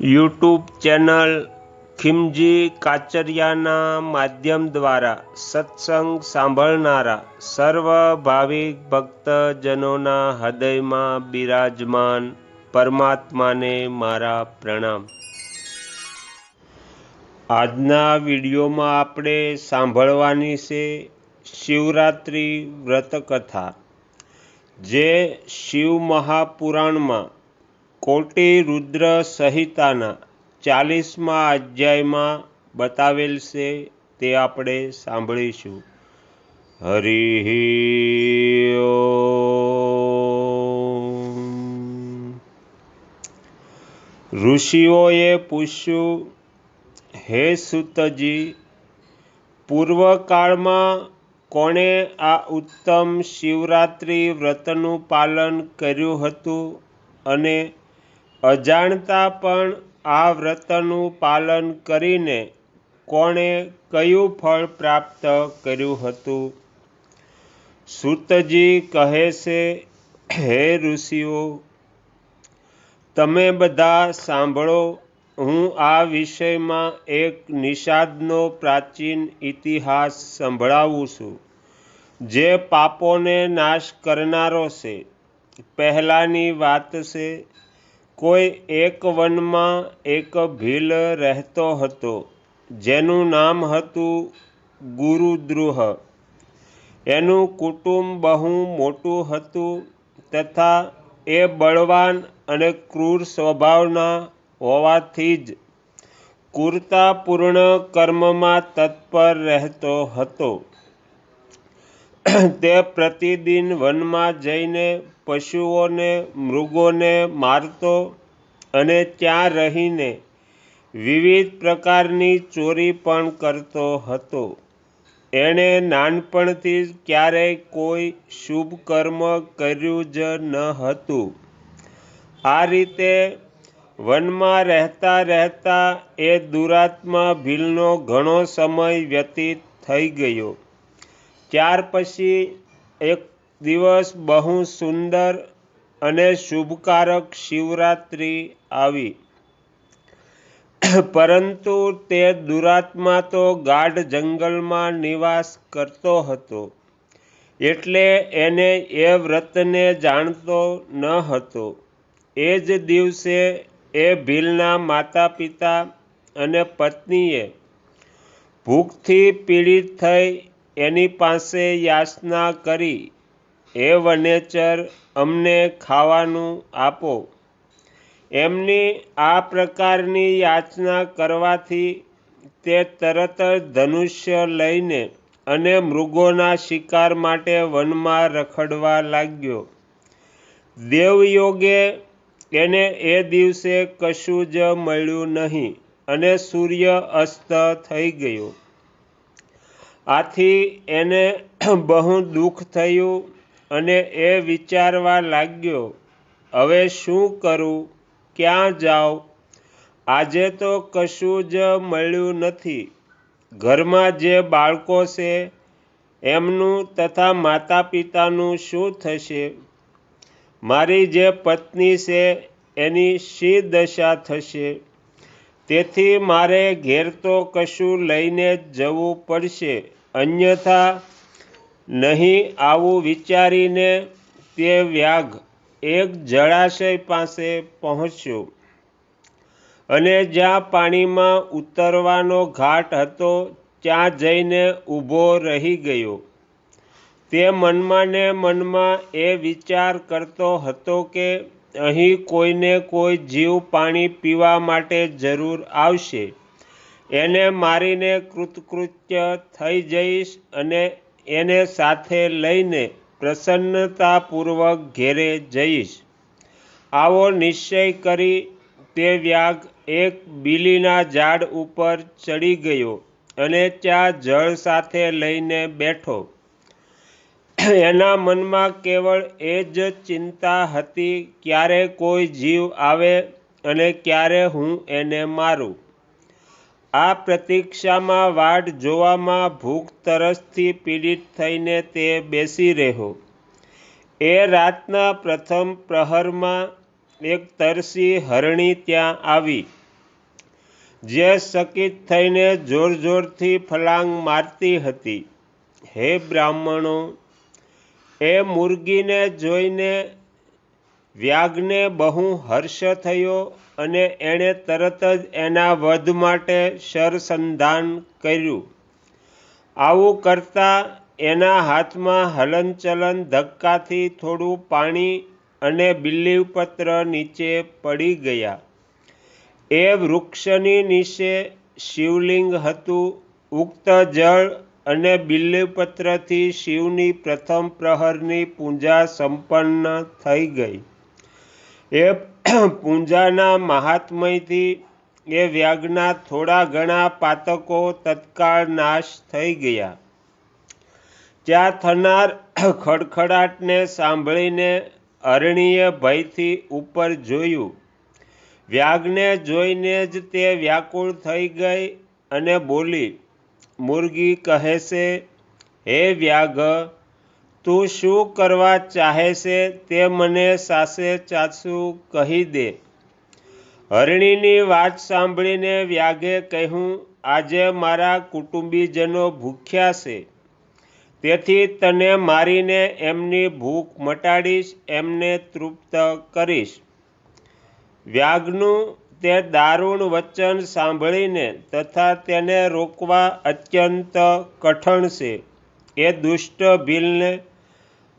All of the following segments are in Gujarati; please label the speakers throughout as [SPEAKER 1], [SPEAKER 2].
[SPEAKER 1] યુટ્યુબ ચેનલ ખીમજી કાચરિયાના માધ્યમ દ્વારા સત્સંગ સાંભળનારા સર્વ ભાવિક ભક્તજનોના હૃદયમાં બિરાજમાન પરમાત્માને મારા પ્રણામ। આજના વિડીયોમાં આપણે સાંભળવાની છે શિવરાત્રિ વ્રતકથા, જે શિવ મહાપુરાણમાં કોટિ રુદ્ર સંહિતાના 40મા અધ્યાયમાં બતાવેલ છે, તે આપણે સાંભળીશું। હરિ ઓમ। ઋષિઓએ પૂછ્યું, હે સૂતજી, પૂર્વકાળમાં કોણે આ ઉત્તમ શિવરાત્રિ વ્રતનું પાલન કર્યું હતું અને અજાણતા પણ આ વ્રતનું પાલન કરીને કોણે કયું ફળ પ્રાપ્ત કર્યું હતું? સૂતજી કહે છે, હે ઋષિઓ, તમે બધા સાંભળો। હું આ વિષયમાં એક નિષાદનો પ્રાચીન ઇતિહાસ સંભળાવું છું, જે પાપોને નાશ કરનારો છે। પહેલાંની વાત છે, કોઈ એક વનમાં એક ભીલ રહેતો હતો, જેનું નામ હતું ગુરુદ્રુહ। એનું કુટુંબ બહુ મોટું હતું તથા એ બળવાન અને ક્રૂર સ્વભાવના હોવાથી જ ક્રૂરતાપૂર્ણ કર્મમાં તત્પર રહેતો હતો। તે પ્રતિદિન વનમાં જઈને પશુઓને મૃગોને મારતો અને ત્યાં રહીને વિવિધ પ્રકારની ચોરી પણ કરતો હતો। એણે નાનપણથી જ ક્યારેય કોઈ શુભ કર્મ કર્યું જ ન હતું। આ રીતે વનમાં રહેતા રહેતા એ દુરાત્મા ભીલનો ઘણો સમય વ્યતીત થઈ ગયો। ત્યાર પછી એક દિવસ બહુ સુંદર અને શુભકારક શિવરાત્રિ આવી, પરંતુ તે દુરાત્મા તો ગાઢ જંગલમાં નિવાસ કરતો હતો, એટલે એને એ વ્રતને જાણતો ન હતો। એ જ દિવસે એ ભીલના માતા પિતા અને પત્નીએ ભૂખથી પીડિત થઈ એની પાસે યાચના કરી, હે વનેચર, અમને ખાવાનું આપો। એમની આ પ્રકારની યાચના કરવાથી તે તરત જ ધનુષ્ય લઈને અને મૃગોના શિકાર માટે વનમાં રખડવા લાગ્યો। દેવયોગે એને એ દિવસે કશું જ મળ્યું નહીં અને સૂર્ય અસ્ત થઈ ગયો। આથી એને બહુ દુઃખ થયું અને એ વિચારવા લાગ્યો, હવે શું કરું, ક્યાં જાઉં? આજે તો કશું જ મળ્યું નથી। ઘરમાં જે બાળકો છે એમનું તથા માતા પિતાનું શું થશે? મારી જે પત્ની છે એની શી દશા થશે? તેથી મારે ઘેર તો કશું લઈને જ જવું પડશે, અન્યથા નહીં। આવું વિચારીને તે વ્યાઘ એક જળાશય પાસે પહોંચ્યો અને જ્યાં પાણીમાં ઉતરવાનો ઘાટ હતો ત્યાં જઈને ઊભો રહી ગયો। તે મનમાં ને મનમાં એ વિચાર કરતો હતો કે અહીં કોઈને કોઈ જીવ પાણી પીવા માટે જરૂર આવશે। એને મારીને કૃતકૃત્ય થઈ જઈશ અને એને સાથે લઈને પ્રસન્નતાપૂર્વક ઘેરે જઈશ। આવો નિશ્ચય કરી તે વ્યાઘ એક બીલીના ઝાડ ઉપર ચડી ગયો અને ત્યાં જળ સાથે લઈને બેઠો। એના મનમાં કેવળ એ જ ચિંતા હતી, ક્યારે કોઈ જીવ આવે અને ક્યારે હું એને મારું। આ પ્રતીક્ષામાં વાટ જોવામાં ભૂખ તરસથી પીડિત થઈને તે બેસી રહ્યો। એ રાતના પ્રથમ પ્રહરમાં એક તરસી હરણી ત્યાં આવી જે ચકિત થઈને જોર જોરથી ફલાંગ મારતી હતી. હે બ્રાહ્મણો, એ મુરગીને જોઈને વ્યાઘને બહુ હર્ષ થયો અને એણે તરત જ એના વધ માટે શરસંધાન કર્યું. આવું કરતાં એના હાથમાં હલનચલન ધક્કાથી થોડું પાણી અને બિલ્લીપત્ર નીચે પડી ગયા. એ વૃક્ષની નીચે શિવલિંગ હતું. ઉક્ત જળ અને બિલ્લીપત્રથી શિવની પ્રથમ પ્રહરની પૂજા સંપન્ન થઈ ગઈ. એ પૂજાના મહાત્મ્યથી એ વ્યાઘના થોડા ઘણા પાતકો તત્કાળ નાશ થઈ ગયા. ત્યાં થનાર ખડખડાટને સાંભળીને હરણીએ ભયથી ઉપર જોયું. વ્યાઘને જોઈને જ તે વ્યાકુળ થઈ ગઈ અને બોલી. મુરગી કહે છે, હે વ્યાઘ, તું શું કરવા ચાહે છે તે મને સાચે સાચું કહી દે. હરણીની વાત સાંભળીને વ્યાઘે કહ્યું, આજે મારા કુટુંબીજનો ભૂખ્યા છે, તેથી તને મારીને એમની ભૂખ મટાડીશ, એમને તૃપ્ત કરીશ. વ્યાઘનું તે દારૂણ વચન સાંભળીને તથા તેને રોકવા અત્યંત કઠણ છે. એ દુષ્ટ ભીલને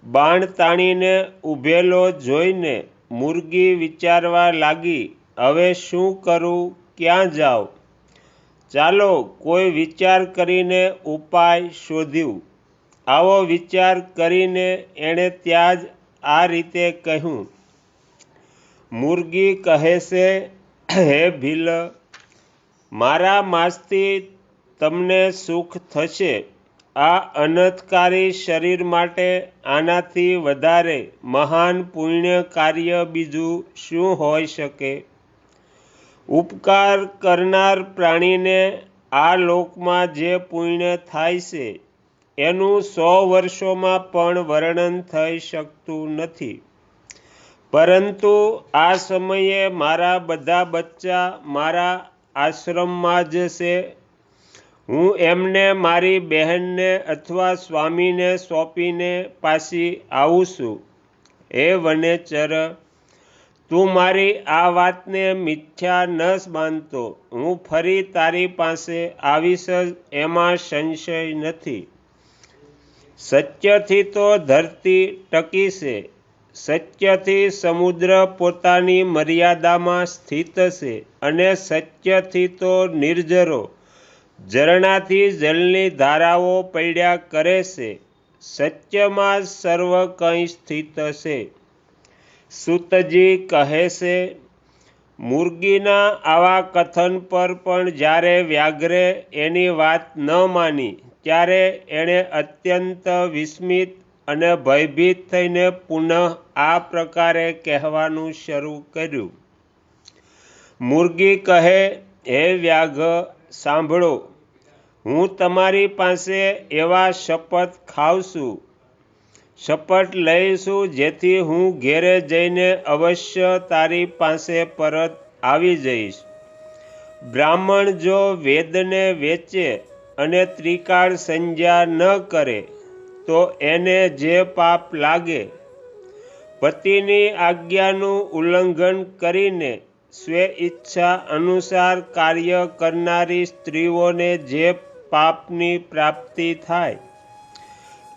[SPEAKER 1] બાણ તાણીને ઊભેલો જોઈને મુરગી વિચારવા લાગી, હવે શું કરું, ક્યાં જાઉં? ચાલો કોઈ વિચાર કરીને ઉપાય શોધ્યું. આવો વિચાર કરીને એણે ત્યાં જ આ રીતે કહ્યું. મુરગી કહે છે, હે ભીલ, મારા માંસથી તમને સુખ થશે. આ અનર્થકારી શરીર માટે આનાથી વધારે મહાન પુણ્ય કાર્ય બીજું શું હોઈ શકે? ઉપકાર કરનાર પ્રાણીને આ લોકમાં જે પુણ્ય થાય છે એનું 100 વર્ષોમાં પણ વર્ણન થઈ શકતું નથી. પરંતુ આ સમયે મારા બધા બચ્ચા મારા આશ્રમમાં જ છે. હું એમને મારી બહેનને અથવા સ્વામીને સોંપીને પાછી આવું છું. હે વનેચર, તું મારી આ વાતને મિથ્યા ન માનતો. હું ફરી તારી પાસે આવીશ જ, એમાં સંશય નથી. સત્યથી તો ધરતી ટકી છે. સત્યથી સમુદ્ર પોતાની મર્યાદામાં સ્થિત છે અને સત્યથી તો નિર્જરો ઝરણાથી જલની ધારાઓ પડ્યા કરે છે. સત્યમાં સર્વ કંઈ સ્થિત છે. સૂતજી કહે છે, મુરગીના આવા કથન પર પણ જ્યારે વ્યાઘ્રે એની વાત ન માની ત્યારે એણે અત્યંત વિસ્મિત અને ભયભીત થઈને પુનઃ આ પ્રકારે કહેવાનું શરૂ કર્યું. મુરગી કહે, હે વ્યાઘ, સાંભળો, હું તમારી પાસે એવા શપથ ખાઉં છું, શપથ લઈશું જેથી હું ઘેરે જઈને અવશ્ય તારી પાસે પરત આવી જઈશ. બ્રાહ્મણ જો વેદને વેચે અને ત્રિકાળ સંધ્યા ન કરે તો એને જે પાપ લાગે, પતિની આજ્ઞાનું ઉલ્લંઘન કરીને સ્વેઈચ્છા અનુસાર કાર્ય કરનારી સ્ત્રીઓને જે પાપની પ્રાપ્તિ થાય,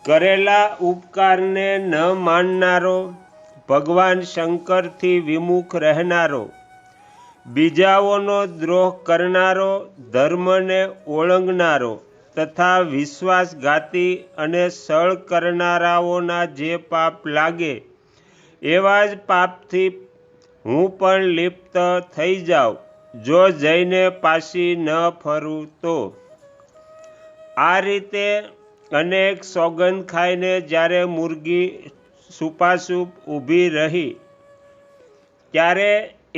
[SPEAKER 1] કરેલા ઉપકારને ન માનનારો, ભગવાન શંકરથી વિમુખ રહેનારો, બીજાઓનો દ્રોહ કરનારો, ધર્મને ઓળંગનારો તથા વિશ્વાસઘાતી અને છળ કરનારાઓના જે પાપ લાગે, એવા જ પાપથી હું પણ લિપ્ત થઈ જાઉં જો જઈને પાછી ન ફરું તો. આ રીતે અનેક સોગંદ ખાઈને જ્યારે મુરગી છુપાછુપ ઊભી રહી ત્યારે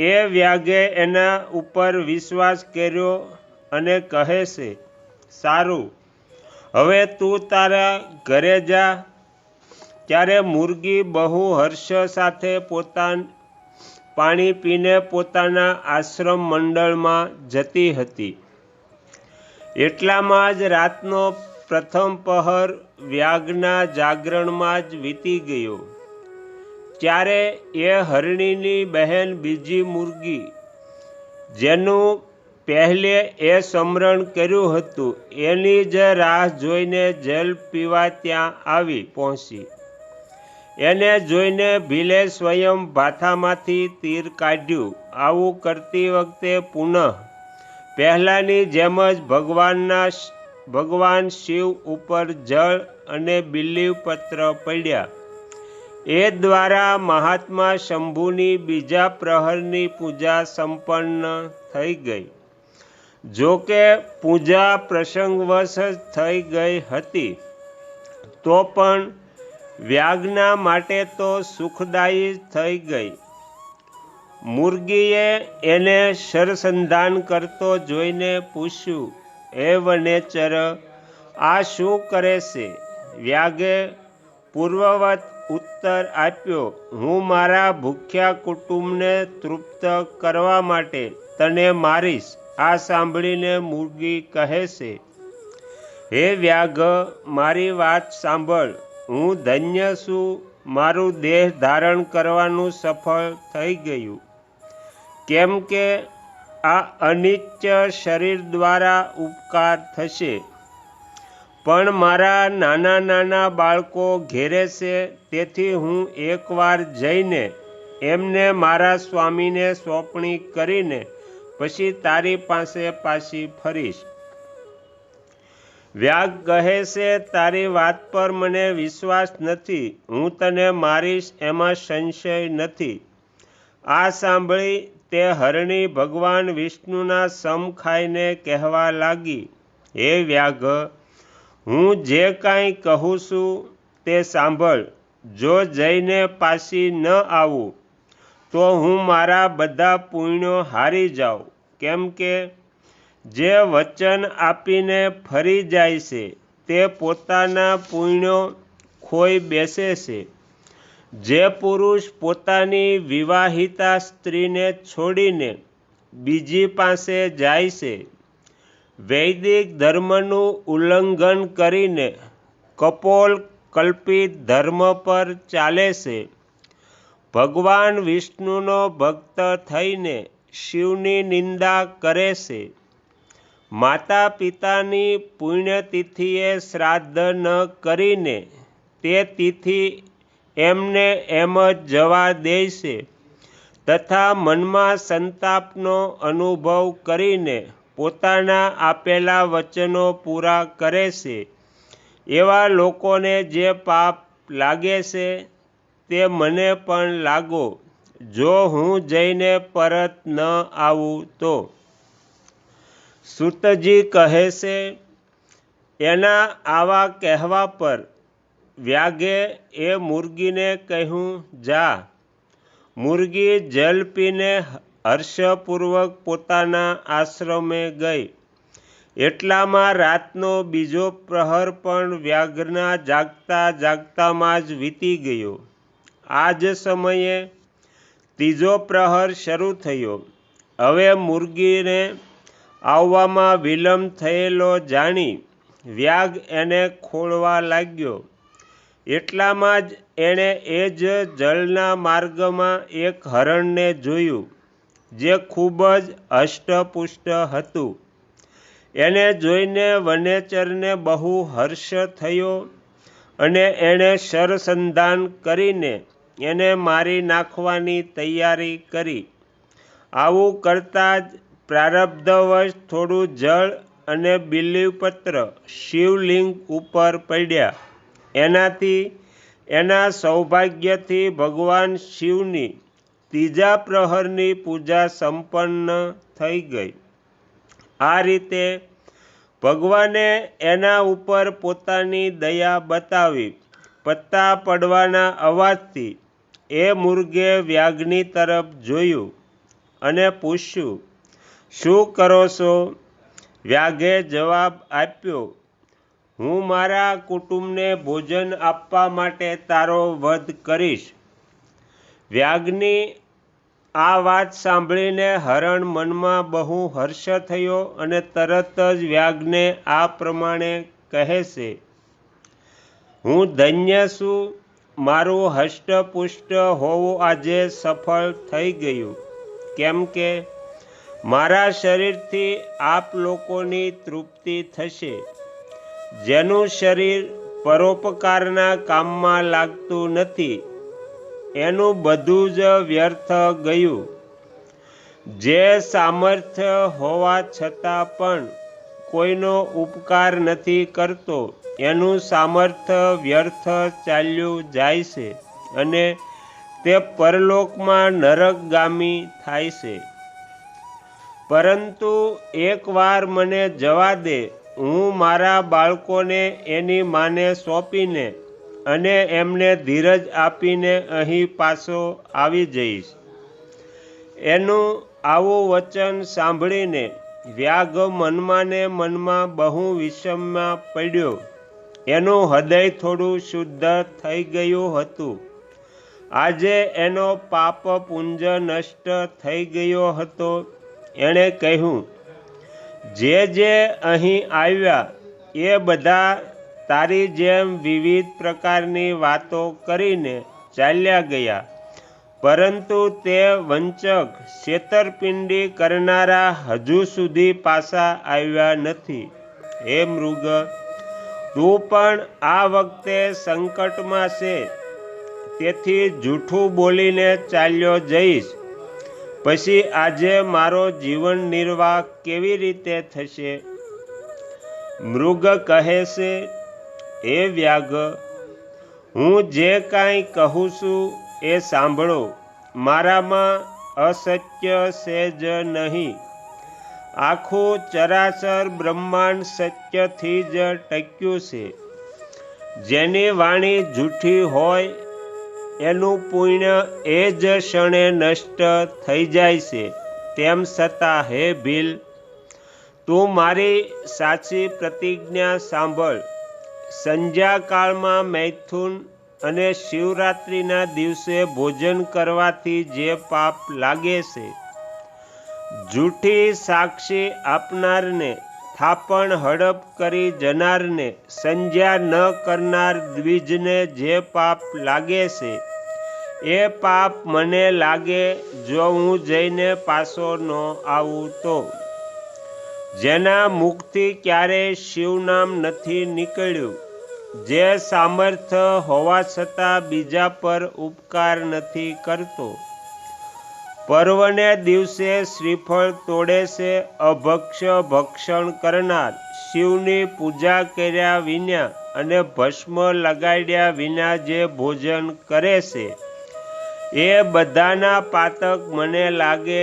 [SPEAKER 1] એ વ્યાઘે એના ઉપર વિશ્વાસ કર્યો અને કહે છે, સારું, હવે તું તારા ઘરે જા. ત્યારે મુરગી બહુ હર્ષ સાથે પાણી પીને પોતાના આશ્રમ મંડળમાં જતી હતી. એટલામાં જ રાતનો પ્રથમ પહર વ્યાગના જાગરણમાં જ વીતી ગયો. ત્યારે એ હરણીની બહેન બીજી મુરગી, જેનું પહેલે એ સ્મરણ કર્યું હતું, એની જ રાહ જોઈને જલ પીવા ત્યાં આવી પહોંચી. એને જોઈને ભીલે સ્વયં ભાથામાંથી તીર કાઢ્યું. આવું કરતી વખતે પુનઃ પહેલાંની જેમ જ ભગવાન શિવ ઉપર જળ અને બિલ્લીપત્ર પડ્યા. એ દ્વારા મહાત્મા શંભુની બીજા પ્રહરની પૂજા સંપન્ન થઈ ગઈ. જો કે પૂજા પ્રસંગવશ જ થઈ ગઈ હતી, તો પણ વ્યાગના માટે તો સુખદાયી થઈ ગઈ. મુરગીએ એને સરસંધાન કરતો જોઈને પૂછ્યું, હે વનેચર, આ શું કરે છે? વ્યાગે પૂર્વવત ઉત્તર આપ્યો, હું મારા ભૂખ્યા કુટુંબને તૃપ્ત કરવા માટે તને મારીશ. આ સાંભળીને મુરગી કહે છે, હે વ્યાઘ, મારી વાત સાંભળ. હું ધન્ય છું, મારું દેહ ધારણ કરવાનું સફળ થઈ ગયું. કેમ કે આ અનિત્ય શરીર દ્વારા ઉપકાર થશે. પણ મારા નાના નાના બાળકો ઘેરે છે, તેથી હું એકવાર જઈને એમને મારા સ્વામીને સોંપણી કરીને પછી તારી પાસે પાછી ફરીશ. વ્યાગ કહે છે, તારી વાત પર મને વિશ્વાસ નથી. હું તને મારીશ એમાં સંશય નથી. આ સાંભળી તે હરણી ભગવાન વિષ્ણુના સમ ખાઈને કહેવા લાગી, હે વ્યાઘ, હું જે કાંઈ કહું છું તે સાંભળ. જો જઈને પાછી ન આવું તો હું મારા બધા પુણ્યો હારી જાઉં. કેમ કે જે વચન આપીને ફરી જાય છે તે પોતાના પુણ્યો ખોઈ બેસે છે. જે પુરુષ પોતાની વિવાહિતા સ્ત્રીને છોડીને બીજી પાસે જાય છે, વૈદિક ધર્મનું ઉલ્લંઘન કરીને કપોલ કલ્પિત ધર્મ પર ચાલે છે, ભગવાન વિષ્ણુનો ભક્ત થઈને શિવની નિંદા કરે છે, માતા પિતાની પુણ્યતિથિએ શ્રાદ્ધ ન કરીને તે તિથિ એમને એમ જ જવા દે છે, તથા મનમાં સંતાપનો અનુભવ કરીને પોતાના આપેલા વચનો પૂરા કરે છે, એવા લોકોને જે પાપ લાગે છે તે મને પણ લાગો, જો હું જઈને પરત ન આવું તો. સૂતજી કહે છે, એના આવા કહેવા પર વ્યાગે એ મુરગીને કહ્યું, જા. મુરગી જલ પીને હર્ષપૂર્વક પોતાના આશ્રમે ગઈ. એટલામાં રાતનો બીજો પ્રહર પણ વ્યાઘના જાગતા જાગતામાં જ વીતી ગયો. આ જ સમયે ત્રીજો પ્રહર શરૂ થયો. હવે મુરગીને આવવામાં વિલંબ થયેલો જાણી વ્યાઘ એને ખોળવા લાગ્યો. એટલામાં જ એણે એ જ જળના માર્ગમાં એક હરણને જોયું, જે ખૂબ જ હષ્ટપુષ્ટ હતું. એને જોઈને વનેચરને બહુ હર્ષ થયો અને એણે સરસંધાન કરીને એને મારી નાખવાની તૈયારી કરી. આવું કરતાં જ પ્રારબ્ધવશ થોડું જળ અને બિલ્લીપત્ર શિવલિંગ ઉપર પડ્યા. એનાથી એના સૌભાગ્યથી ભગવાન શિવની ત્રીજા પ્રહરની પૂજા સંપન્ન થઈ ગઈ. આ રીતે ભગવાને એના ઉપર પોતાની દયા બતાવી. પત્તા પડવાના અવાજથી એ મુરગે વ્યાઘની તરફ જોયું અને પૂછ્યું, શું કરો છો? વ્યાઘે જવાબ આપ્યો, હું મારા કુટુંબને ભોજન આપવા માટે તારો વધ કરીશ. વ્યાઘની આ વાત સાંભળીને હરણ મનમાં બહુ હર્ષ થયો અને તરત જ વ્યાઘને આ પ્રમાણે કહે છે, હું ધન્ય છું, મારું હષ્ટપુષ્ટ હોવું આજે સફળ થઈ ગયું, કેમ કે મારા શરીરથી આપ લોકોની તૃપ્તિ થશે. જેનું શરીર પરોપકારના કામમાં લાગતું નથી, એનું બધું જ વ્યર્થ ગયું. જે સામર્થ્ય હોવા છતાં પણ કોઈનો ઉપકાર નથી કરતો, એનું સામર્થ્ય વ્યર્થ ચાલ્યું જાય છે અને તે પરલોકમાં નરકગામી થાય છે. પરંતુ એકવાર મને જવા દે, હું મારા બાળકોને એની માને સોંપીને અને એમને ધીરજ આપીને અહીં પાછો આવી જઈશ. એનું આવું વચન સાંભળીને વ્યાઘ મનમાં ને મનમાં બહુ વિષમમાં પડ્યો. એનું હૃદય થોડું શુદ્ધ થઈ ગયું હતું. આજે એનો પાપ પુંજ નષ્ટ થઈ ગયો હતો. એણે કહ્યું, જે અહીં આવ્યા એ બધા તારી જેમ વિવિધ પ્રકારની વાતો કરીને ચાલ્યા ગયા, પરંતુ તે વંચક છેતરપિંડી કરનારા હજુ સુધી પાછા આવ્યા નથી. હે મૃગ, તું પણ આ વખતે સંકટમાં છે, તેથી જૂઠું બોલીને ચાલ્યો જઈશ. પછી આજે મારો જીવન નિર્વાહ કેવી રીતે થશે? મૃગ કહે છે, હે વ્યાઘ, હું જે કાંઈ કહું છું એ સાંભળો. મારામાં અસત્ય છે જ નહીં. આખું ચરાચર બ્રહ્માંડ સત્યથી જ ટક્યું છે. જેની વાણી જૂઠી હોય એનું પુણ્ય એ જ ક્ષણે નષ્ટ થઈ જાય છે. તેમ છતાં હે ભીલ, તું મારી સાચી પ્રતિજ્ઞા સાંભળ. સંધ્યાકાળમાં મૈથુન અને શિવરાત્રિના દિવસે ભોજન કરવાથી જે પાપ લાગે છે, જૂઠી સાક્ષી આપનારને, થાપણ હડપ કરી જનારને, સંધ્યા ન કરનાર દ્વિજને જે પાપ લાગે છે, એ પાપ મને લાગે જો હું જઈને પાછો ન આવું તો. જેના મુખથી ક્યારેય શિવનામ નથી નીકળ્યું, જે સામર્થ્ય હોવા છતાં બીજા પર ઉપકાર નથી કરતો, પર્વને દિવસે શ્રીફળ તોડે છે, અભક્ષ્ય ભક્ષણ કરનાર, શિવની પૂજા કર્યા વિના અને ભસ્મ લગાડ્યા વિના જે ભોજન કરે છે, એ બધાના પાતક મને લાગે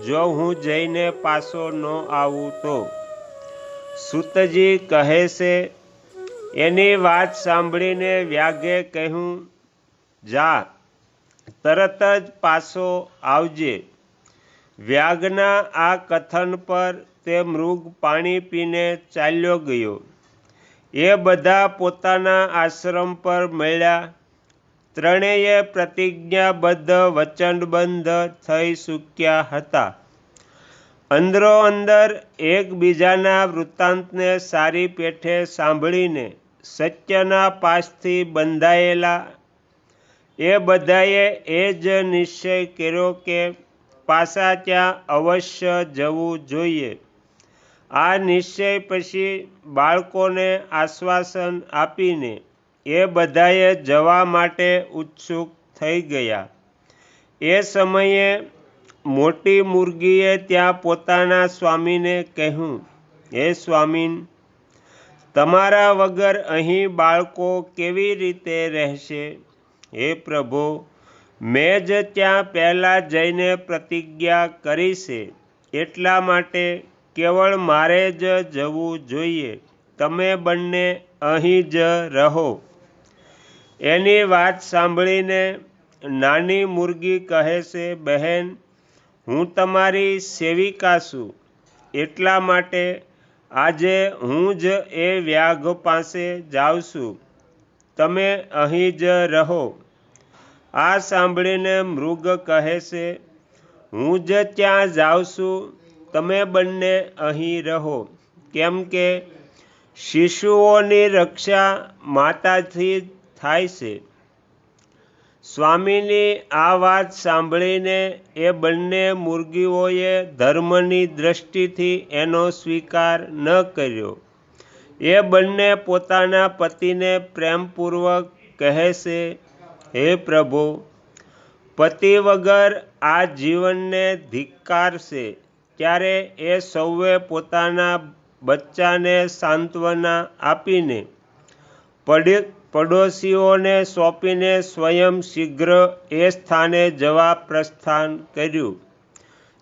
[SPEAKER 1] જો હું જઈને પાછો ન આવું તો. સૂતજી કહે છે, એની વાત સાંભળીને વ્યાઘે કહ્યું, જા, તરત જ પાછો આવજે. વ્યાઘના આ કથન પર તે મૃગ પાણી પીને ચાલ્યો ગયો. એ બધા પોતાના આશ્રમ પર મળ્યા. ત્રણેય પ્રતિજ્ઞાબદ્ધ વચનબદ્ધ થઈ ચૂક્યા હતા. અંદરોઅંદર એકબીજાના વૃત્તાંતને સારી પેઠે સાંભળીને સત્યના પાસથી બંધાયેલા એ બધાએ એ જ નિશ્ચય કર્યો કે પાછા ત્યાં અવશ્ય જવું જોઈએ. આ નિશ્ચય પછી બાળકોને આશ્વાસન આપીને એ બધાએ જવા માટે ઉત્સુક થઈ ગયા. એ સમયે મોટી મુરગીએ ત્યાં પોતાના સ્વામીને કહ્યું, હે સ્વામીન, તમારા વગર અહીં બાળકો કેવી રીતે રહેશે? હે પ્રભુ, મેં જ ત્યાં પહેલાં જઈને પ્રતિજ્ઞા કરી છે, એટલા માટે કેવળ મારે જ જવું જોઈએ. તમે બંને અહીં જ રહો. એની વાત સાંભળીને નાની મુરગી કહે છે, બહેન, હું તમારી સેવિકા છું, એટલા માટે આજે હું જ એ વ્યાઘ પાસે જાઉં છું. તમે અહીં જ રહો. આ સાંભળીને મૃગ કહે છે, હું જ ત્યાં જાઉં છું, તમે બંને અહીં રહો, કેમ કે શિશુઓની રક્ષા માતાથી થાય છે. સ્વામીની આ વાત સાંભળીને એ બંને મુર્ગીઓએ ધર્મની દૃષ્ટિથી એનો સ્વીકાર ન કર્યો. એ બંને પોતાના પતિને પ્રેમપૂર્વક કહે છે, હે પ્રભુ, પતિ વગર આ જીવનને ધિક્કારશે. ત્યારે એ સૌએ પોતાના બચ્ચાને સાંત્વના આપીને પડોશીઓને સોંપીને સ્વયં શીઘ્ર એ સ્થાને જવા પ્રસ્થાન કર્યું,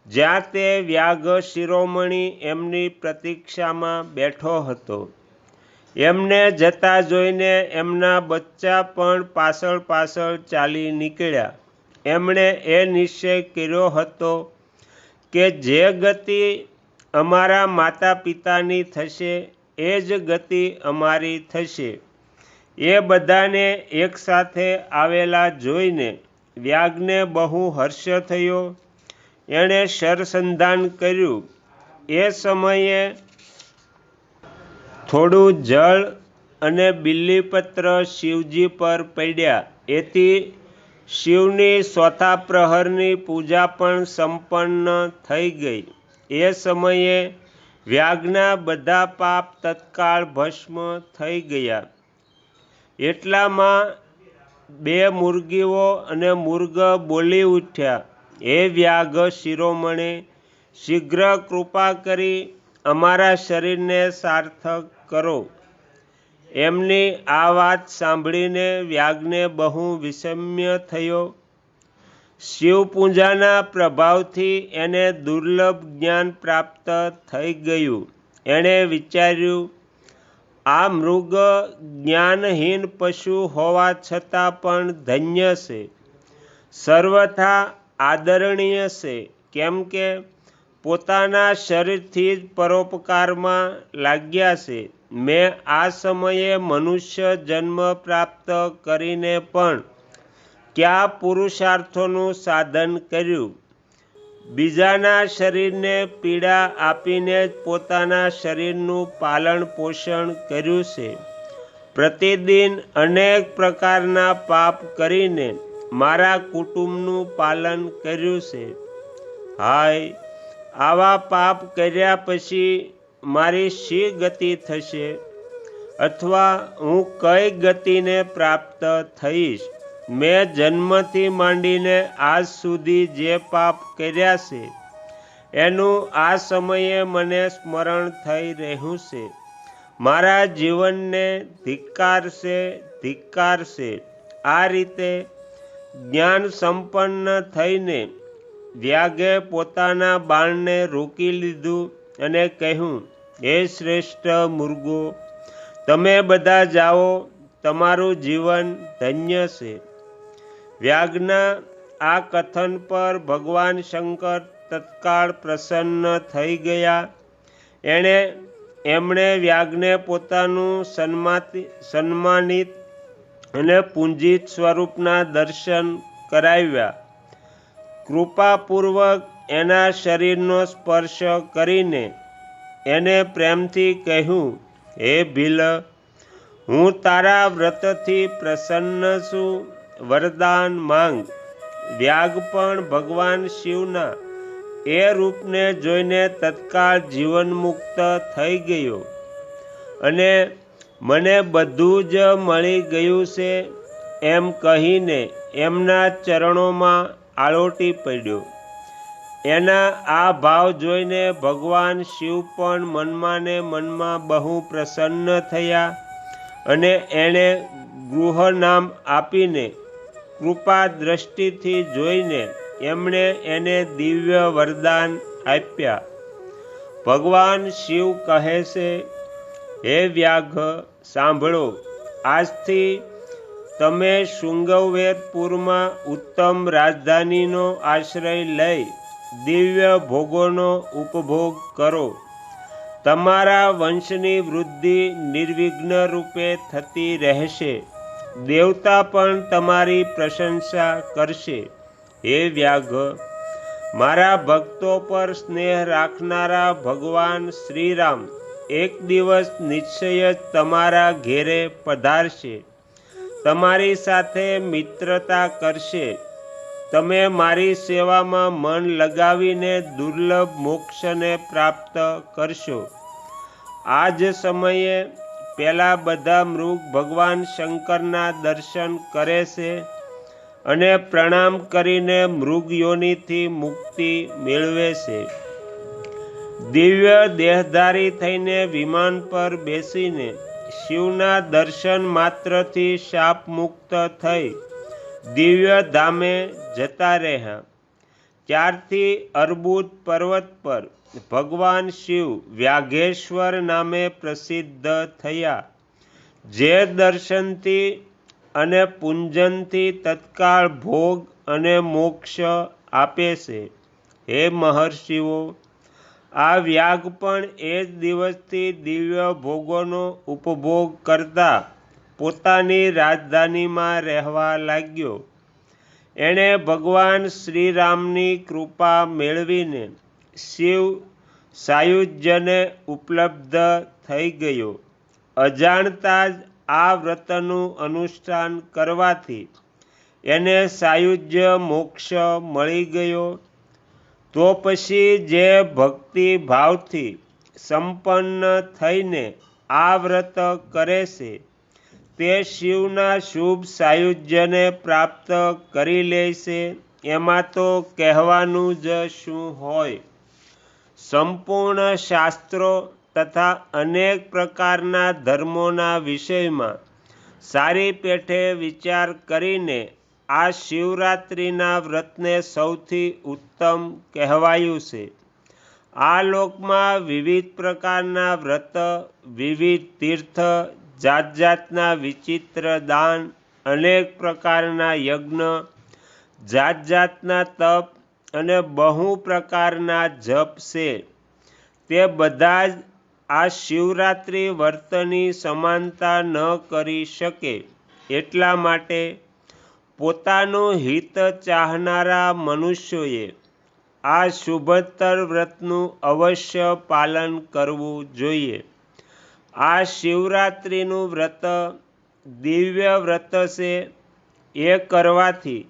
[SPEAKER 1] જ્યાં તે વ્યાઘ શિરોમણી એમની પ્રતીક્ષામાં બેઠો હતો. એમને જતા જોઈને એમના બચ્ચા પણ પાછળ પાછળ ચાલી નીકળ્યા. એમણે એ નિશ્ચય કર્યો હતો કે જે ગતિ અમારા માતા પિતાની થશે એ જ ગતિ અમારી થશે. એ બધાને એકસાથે આવેલા જોઈને વ્યાઘને બહુ હર્ષ થયો. એણે સરસંધાન કર્યું. એ સમયે થોડું જળ અને બિલ્લીપત્ર શિવજી પર પડ્યા. એથી શિવની ચોથા પ્રહરની પૂજા પણ સંપન્ન થઈ ગઈ. એ સમયે વ્યાઘના બધા પાપ તત્કાળ ભસ્મ થઈ ગયા. એટલામાં બે મુર્ગીઓ અને મુર્ગ બોલી ઉઠ્યા, હે વ્યાઘ શિરોમણે, શીઘ્ર કૃપા કરી અમારા શરીરને સાર્થક કરો. એમની આ વાત સાંભળીને વ્યાઘને બહુ વિષમય થયો. શિવપૂજાના પ્રભાવથી એને દુર્લભ જ્ઞાન પ્રાપ્ત થઈ ગયું. એણે વિચાર્યું, આ મૃગ જ્ઞાનહીન પશુ હોવા છતાં પણ ધન્ય છે, સર્વથા આદરણીય છે, કેમ કે પોતાના શરીરથી જ પરોપકારમાં લાગ્યા છે. મેં આ સમયે મનુષ્ય જન્મ પ્રાપ્ત કરીને પણ કયા પુરુષાર્થોનું સાધન કર્યું? બીજાના શરીરને પીડા આપીને જ પોતાના શરીરનું પાલન પોષણ કર્યું છે. પ્રતિદિન અનેક પ્રકારના પાપ કરીને મારા કુટુંબનું પાલન કર્યું છે. હાય, આવા પાપ કર્યા પછી મારી શી ગતિ થશે? અથવા હું કઈ ગતિને પ્રાપ્ત થઈશ? મેં જન્મથી માંડીને આજ સુધી જે પાપ કર્યા છે એનું આ સમયે મને સ્મરણ થઈ રહ્યું છે. મારા જીવનને ધિક્કારશે, ધિક્કારશે. આ રીતે જ્ઞાન સંપન્ન થઈને વ્યાઘે પોતાના બાણને રોકી લીધું અને કહ્યું, હે શ્રેષ્ઠ મુર્ગો, તમે બધા જાઓ, તમારું જીવન ધન્ય છે. વ્યાઘના આ કથન પર ભગવાન શંકર તત્કાળ પ્રસન્ન થઈ ગયા. એમણે વ્યાઘને પોતાનું સન્માનિત અને પૂંજિત સ્વરૂપના દર્શન કરાવ્યા. કૃપાપૂર્વક એના શરીરનો સ્પર્શ કરીને એને પ્રેમથી કહ્યું, હે ભીલ, હું તારા વ્રતથી પ્રસન્ન છું, વરદાન માંગ. વ્યાઘ પણ ભગવાન શિવના એ રૂપને જોઈને તત્કાળ જીવનમુક્ત થઈ ગયો અને મને બધું જ મળી ગયું છે એમ કહીને એમના ચરણોમાં આળોટી પડ્યો. એના આ ભાવ જોઈને ભગવાન શિવ પણ મનમાં ને મનમાં બહુ પ્રસન્ન થયા અને એણે ગૃહ નામ આપીને કૃપા દ્રષ્ટિથી જોઈને એમણે એને દિવ્ય વરદાન આપ્યા. ભગવાન શિવ કહે છે, હે વ્યાઘ, સાંભળો, આજથી તમે શૃંગવેરપુરમાં ઉત્તમ રાજધાનીનો આશ્રય લઈ દિવ્ય ભોગોનો ઉપભોગ કરો. તમારા વંશની વૃદ્ધિ નિર્વિઘ્ન રૂપે થતી રહેશે. દેવતા પણ તમારી પ્રશંસા કરશે. હે વ્યાઘ, મારા ભક્તો પર સ્નેહ રાખનારા ભગવાન શ્રીરામ એક દિવસ નિશ્ચય જ તમારા ઘેરે પધારશે, તમારી સાથે મિત્રતા કરશે, તમે મારી સેવામાં મન લગાવીને દુર્લભ મોક્ષને પ્રાપ્ત કરશો. આ જ સમયે પેલા બધા મૃગ ભગવાન શંકરના દર્શન કરે છે અને પ્રણામ કરીને મૃગ યોનિથી મુક્તિ મેળવે છે. દિવ્ય દેહધારી થઈને વિમાન પર બેસીને શિવના દર્શન માત્રથી શાપ મુક્ત થઈ દિવ્ય ધામે જતા રહ્યા. ત્યારથી અર્બુદ પર્વત પર ભગવાન શિવ વ્યાઘેશ્વર નામે પ્રસિદ્ધ થયા, જે દર્શનથી અને પૂંજનથી તત્કાળ ભોગ અને મોક્ષ આપે છે. હે મહર્ષિઓ, આ વ્યાઘ પણ એ જ દિવસથી દિવ્ય ભોગોનો ઉપભોગ કરતા પોતાની રાજધાનીમાં રહેવા લાગ્યો. એણે ભગવાન શ્રીરામની કૃપા મેળવીને શિવ સાયુજ્યને ઉપલબ્ધ થઈ ગયો. અજાણતા જ આ વ્રતનું અનુષ્ઠાન કરવાથી એને સાયુજ્ય મોક્ષ મળી ગયો. તો પછી જે ભક્તિ ભાવથી સંપન્ન થઈને આ વ્રત કરે છે તે શિવના શુભ સાયુજ્યને પ્રાપ્ત કરી લે છે. એમાં તો કહેવાનું જ શું હોય. સંપૂર્ણ શાસ્ત્રો તથા અનેક પ્રકારના ધર્મોના વિષયમાં સારી પેઠે વિચાર કરીને આ શિવરાત્રિના વ્રતને સૌથી ઉત્તમ કહેવાયું છે. આ લોકમાં વિવિધ પ્રકારના વ્રત, વિવિધ તીર્થ, જાત જાતના વિચિત્ર દાન, અનેક પ્રકારના યજ્ઞ, જાત જાતના તપ અને બહુ પ્રકારના જપ છે. તે બધા જ આ શિવરાત્રિ વ્રતની સમાનતા ન કરી શકે. એટલા માટે પોતાનું હિત ચાહનારા મનુષ્યોએ આ શુભતર વ્રતનું અવશ્ય પાલન કરવું જોઈએ. આ શિવરાત્રિનું વ્રત દિવ્ય વ્રત છે. એ કરવાથી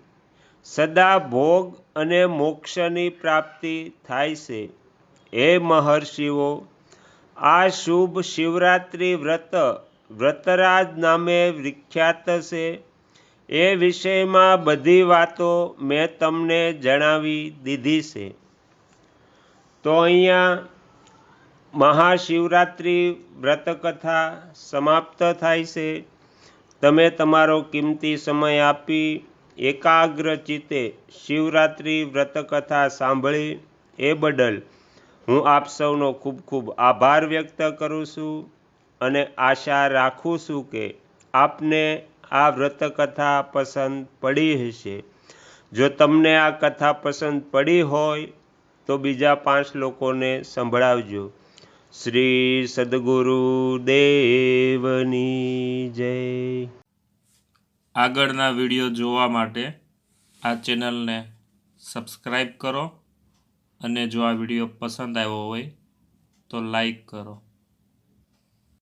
[SPEAKER 1] સદા ભોગ અને મોક્ષની પ્રાપ્તિ થાય છે. હે મહર્ષિઓ, આ શુભ શિવરાત્રિ વ્રત વ્રતરાજ નામે વિખ્યાત છે. એ વિષયમાં બધી વાતો મેં તમને જણાવી દીધી છે. તો અહીંયા મહાશિવરાત્રિ વ્રતકથા સમાપ્ત થાય છે. તમે તમારો કિંમતી સમય આપી એકાગ્ર ચિત્તે શિવરાત્રિ વ્રતકથા સાંભળી એ બદલ હું આપ સૌનો ખૂબ ખૂબ આભાર વ્યક્ત કરું છું અને આશા રાખું છું કે આપને આ વ્રતકથા પસંદ પડી હશે. જો તમને આ કથા પસંદ પડી હોય તો બીજા 5 લોકોને સંભળાવજો. શ્રી સદગુરુ દેવની જય.
[SPEAKER 2] આગળના વિડીયો જોવા માટે આ ચેનલને સબસ્ક્રાઈબ કરો અને જો આ વિડીયો પસંદ આવ્યો હોય તો લાઈક કરો.